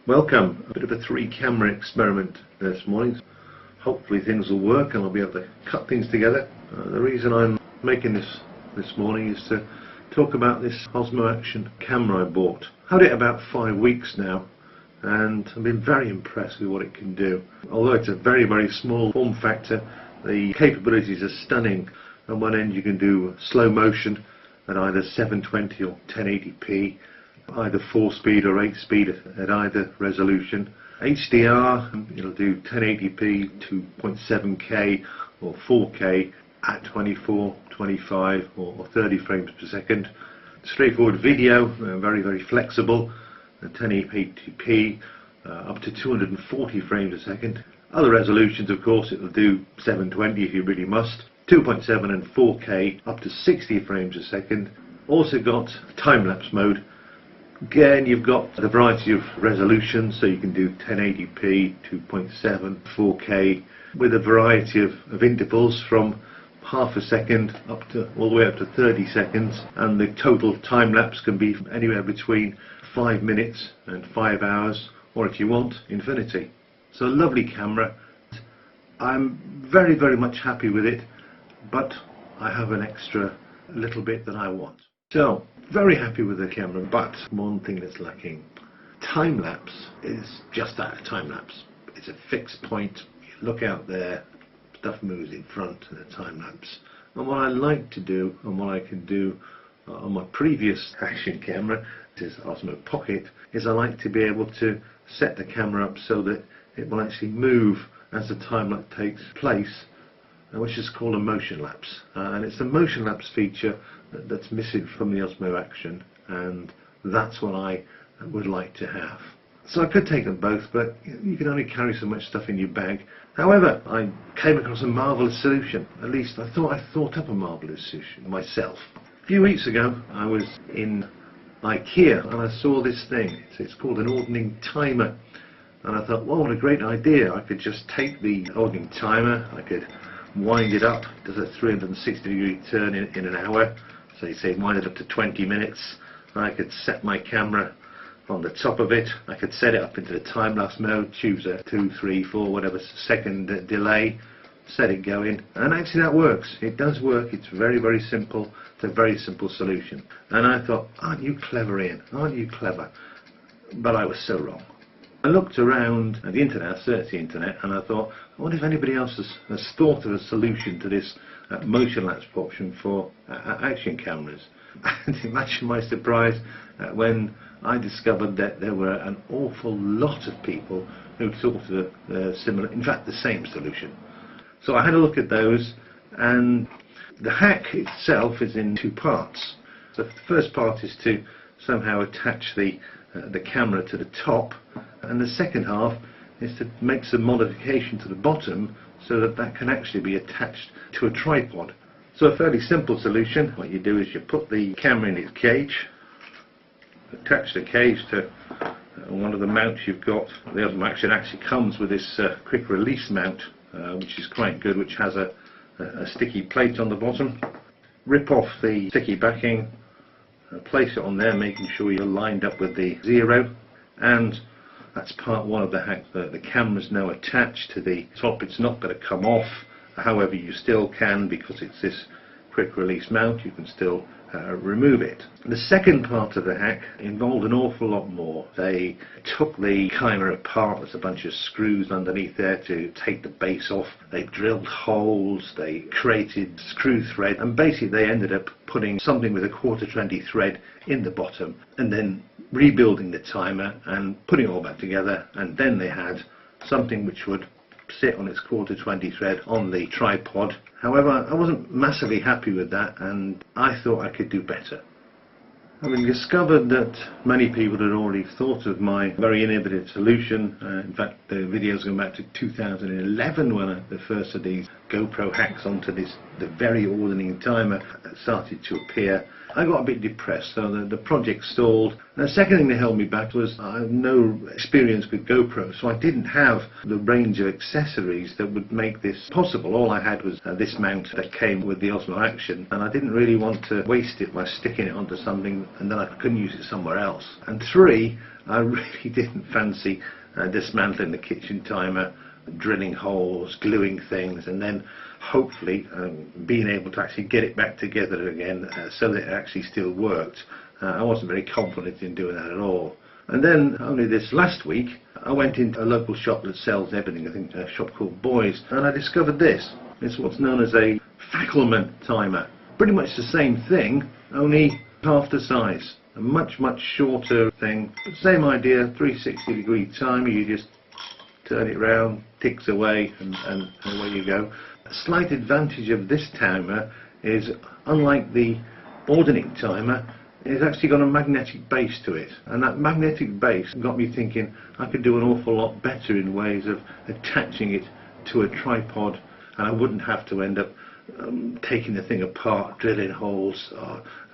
Welcome. A bit of a 3-camera experiment this morning. Hopefully things will work and I'll be able to cut things together. The reason I'm making this morning is to talk about this Osmo Action camera I bought. I've had it about 5 weeks now and I've been very impressed with what it can do. Although it's a very, very small form factor, the capabilities are stunning. On one end you can do slow motion at either 720 or 1080p, either 4-speed or 8-speed at either resolution. HDR, it'll do 1080p, 2.7K or 4K at 24, 25 or 30 frames per second. Straightforward video, very, very flexible, 1080p up to 240 frames a second. Other resolutions, of course, it'll do 720 if you really must. 2.7 and 4K up to 60 frames a second. Also got time-lapse mode. Again, you've got a variety of resolutions, so you can do 1080p, 2.7, 4K, with a variety of intervals from half a second up to all the way up to 30 seconds, and the total time lapse can be anywhere between 5 minutes and 5 hours, or if you want, infinity. So a lovely camera. I'm very, very much happy with it, but I have an extra little bit that I want. So, very happy with the camera, but one thing that's lacking. Time-lapse is just that, time-lapse. It's a fixed point, you look out there, stuff moves in front in a time-lapse. And what I like to do, and what I can do on my previous action camera, this is Osmo Pocket, is I like to be able to set the camera up so that it will actually move as the time-lapse takes place, which is called a MotionLapse. And it's the MotionLapse feature that's missing from the Osmo Action, and that's what I would like to have. So I could take them both, but you can only carry so much stuff in your bag. However, I came across a marvellous solution. At least I thought up a marvellous solution myself. A few weeks ago I was in IKEA and I saw this thing. It's called an ordning timer, and I thought, well, what a great idea. I could just take the ordning timer, I could wind it up, does a 360-degree turn in an hour. So you say wind it up to 20 minutes. I could set my camera on the top of it. I could set it up into the time-lapse mode, choose a 2, 3, 4, whatever second delay, set it going, and actually that works. It does work. It's very, very simple. It's a very simple solution. And I thought, aren't you clever, Ian? Aren't you clever? But I was so wrong. I looked around at the internet, I searched the internet, and I thought, I wonder if anybody else has thought of a solution to this MotionLapse option for action cameras. And imagine my surprise when I discovered that there were an awful lot of people who thought of a similar, in fact the same solution. So I had a look at those, and the hack itself is in 2 parts. So the first part is to somehow attach the camera to the top, and the second half is to make some modification to the bottom so that can actually be attached to a tripod. So a fairly simple solution. What you do is you put the camera in its cage, attach the cage to one of the mounts you've got. The Osmo Action actually comes with this quick release mount, which is quite good, which has a sticky plate on the bottom. Rip off the sticky backing, place it on there, making sure you're lined up with the 0, and that's part 1 of the hack. The camera's now attached to the top. It's not going to come off. However, you still can, because it's this quick release mount, you can still remove it. The second part of the hack involved an awful lot more. They took the camera apart. There's a bunch of screws underneath there to take the base off. They drilled holes, they created screw thread, and basically they ended up putting something with a 1/4 thread in the bottom, and then rebuilding the timer and putting it all back together. And then they had something which would sit on its 1/4 thread on the tripod. However, I wasn't massively happy with that, and I thought I could do better. Having discovered that many people had already thought of my very innovative solution, in fact the videos going back to 2011 when the first of these GoPro hacks onto the very ordinary timer started to appear, I got a bit depressed, so the project stalled. And the second thing that held me back was I have no experience with GoPro, so I didn't have the range of accessories that would make this possible. All I had was this mount that came with the Osmo Action, and I didn't really want to waste it by sticking it onto something and then I couldn't use it somewhere else. And three, I really didn't fancy dismantling the kitchen timer, drilling holes, gluing things, and then hopefully being able to actually get it back together again so that it actually still worked. I wasn't very confident in doing that at all. And then only this last week I went into a local shop that sells everything, I think a shop called Boys, and I discovered this. It's what's known as a Fackelmann Timer. Pretty much the same thing, only half the size. A much shorter thing. Same idea, 360-degree timer, you just turn it round, ticks away, and away you go. A slight advantage of this timer is, unlike the ordinary timer, it's actually got a magnetic base to it, and that magnetic base got me thinking I could do an awful lot better in ways of attaching it to a tripod, and I wouldn't have to end up taking the thing apart, drilling holes,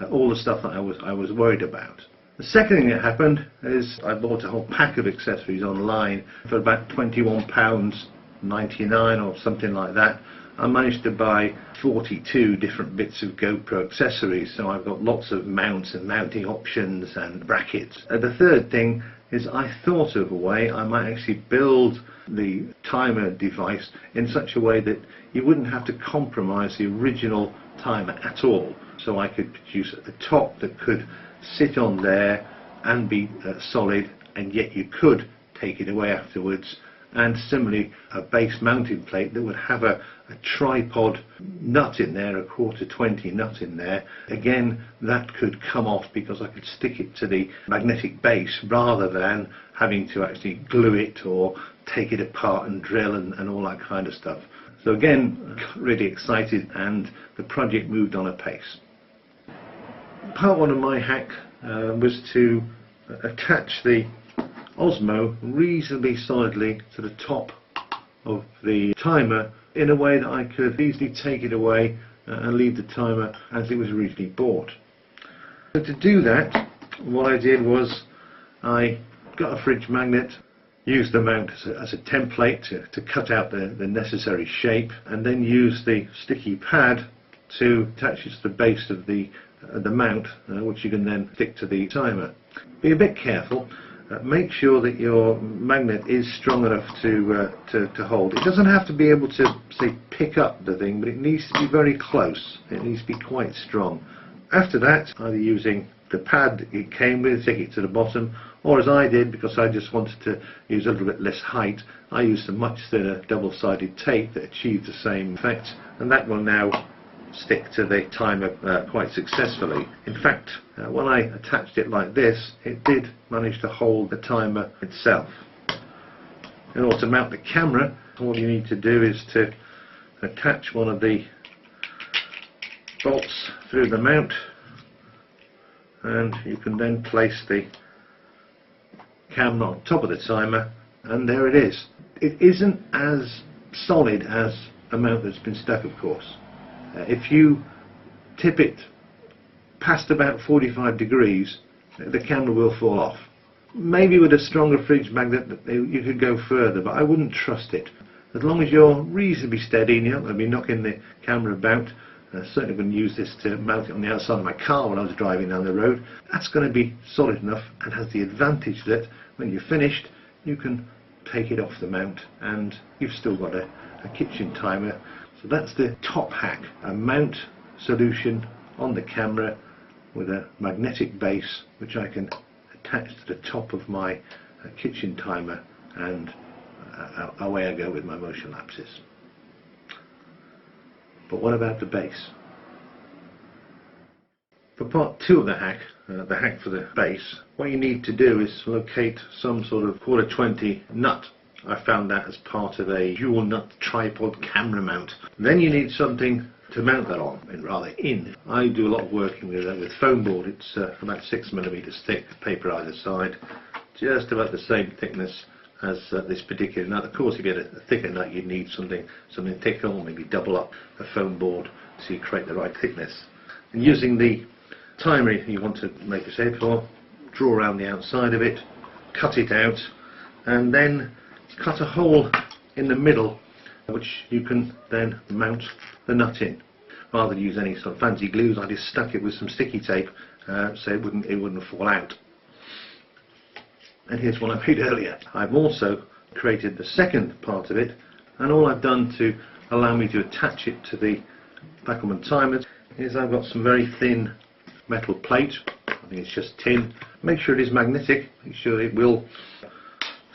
all the stuff that I was worried about. The second thing that happened is I bought a whole pack of accessories online for about £21.99 or something like that. I managed to buy 42 different bits of GoPro accessories, so I've got lots of mounts and mounting options and brackets. The third thing is I thought of a way I might actually build the timer device in such a way that you wouldn't have to compromise the original timer at all. So I could produce a top that could sit on there and be solid, and yet you could take it away afterwards, and similarly a base mounting plate that would have a tripod nut in there, a 1/4-20 nut in there. Again, that could come off because I could stick it to the magnetic base rather than having to actually glue it or take it apart and drill and all that kind of stuff. So again, really excited, and the project moved on apace. Part one of my hack was to attach the Osmo reasonably solidly to the top of the timer in a way that I could easily take it away and leave the timer as it was originally bought. So to do that, what I did was I got a fridge magnet, used the mount as a template to cut out the necessary shape, and then used the sticky pad to attach it to the base of the mount, which you can then stick to the timer. Be a bit careful. Make sure that your magnet is strong enough to hold. It doesn't have to be able to, say, pick up the thing, but it needs to be very close. It needs to be quite strong. After that, either using the pad it came with, stick it to the bottom, or as I did, because I just wanted to use a little bit less height, I used a much thinner double-sided tape that achieved the same effect, and that will now stick to the timer quite successfully. In fact, when I attached it like this, it did manage to hold the timer itself. In order to mount the camera, all you need to do is to attach one of the bolts through the mount, and you can then place the camera on top of the timer, and there it is. It isn't as solid as a mount that's been stuck, of course. If you tip it past about 45 degrees, the camera will fall off. Maybe with a stronger fridge magnet you could go further, but I wouldn't trust it. As long as you're reasonably steady and you're not going to be knocking the camera about, I certainly wouldn't use this to mount it on the outside of my car when I was driving down the road. That's going to be solid enough and has the advantage that when you're finished you can take it off the mount and you've still got a kitchen timer. So that's the top hack, a mount solution on the camera with a magnetic base which I can attach to the top of my kitchen timer, and away I go with my MotionLapses. But what about the base? For part two of the hack for the base, what you need to do is locate some sort of 1/4-20 nut. I found that as part of a dual nut tripod camera mount. Then you need something to mount that on, and rather in. I do a lot of working with foam board. It's about 6mm thick, paper either side, just about the same thickness as this particular nut. Of course, if you had a thicker nut, you'd need something thicker, or maybe double up a foam board so you create the right thickness. And using the timer you want to make a shape for, draw around the outside of it, cut it out, and then cut a hole in the middle which you can then mount the nut in. Rather than use any sort of fancy glues, I just stuck it with some sticky tape so it wouldn't fall out. And here's what I made earlier. I've also created the second part of it, and all I've done to allow me to attach it to the Fackelmann Timer is I've got some very thin metal plate. I think it's just tin. Make sure it is magnetic, make sure it will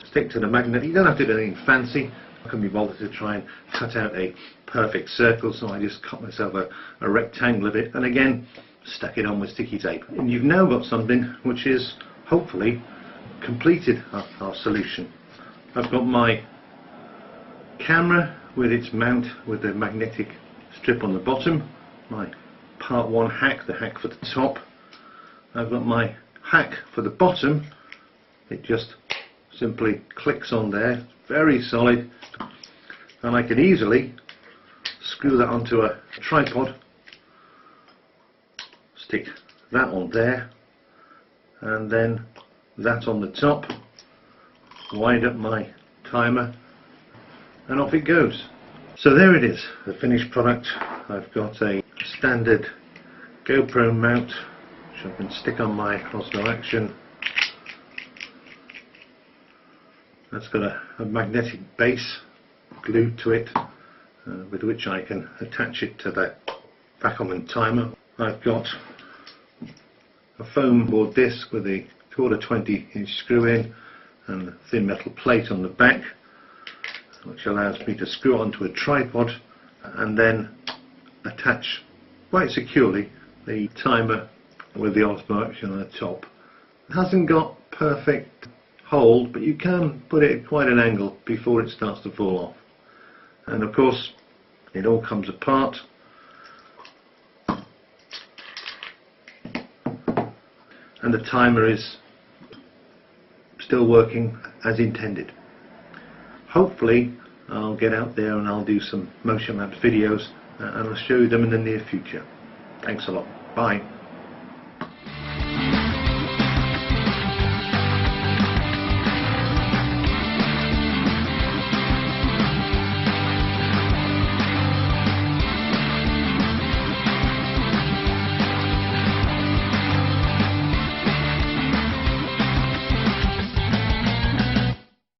stick to the magnet. You don't have to do anything fancy. I couldn't be bothered to try and cut out a perfect circle, so I just cut myself a rectangle of it, and again stuck it on with sticky tape. And you've now got something which is hopefully completed our solution. I've got my camera with its mount with the magnetic strip on the bottom, my part 1 hack, the hack for the top. I've got my hack for the bottom. It just simply clicks on there, very solid, and I can easily screw that onto a tripod, stick that on there, and then that on the top, wind up my timer, and off it goes. So there it is, the finished product. I've got a standard GoPro mount which I can stick on my Osmo Action. That's got a magnetic base glued to it with which I can attach it to the Fackelmann Timer. I've got a foam board disc with a 1/4-20" screw in and a thin metal plate on the back, which allows me to screw it onto a tripod and then attach quite securely the timer with the Osmo Action on the top. It hasn't got perfect hold, but you can put it at quite an angle before it starts to fall off. And of course it all comes apart, and the timer is still working as intended. Hopefully I'll get out there and I'll do some MotionLapse videos and I'll show you them in the near future. Thanks a lot. Bye.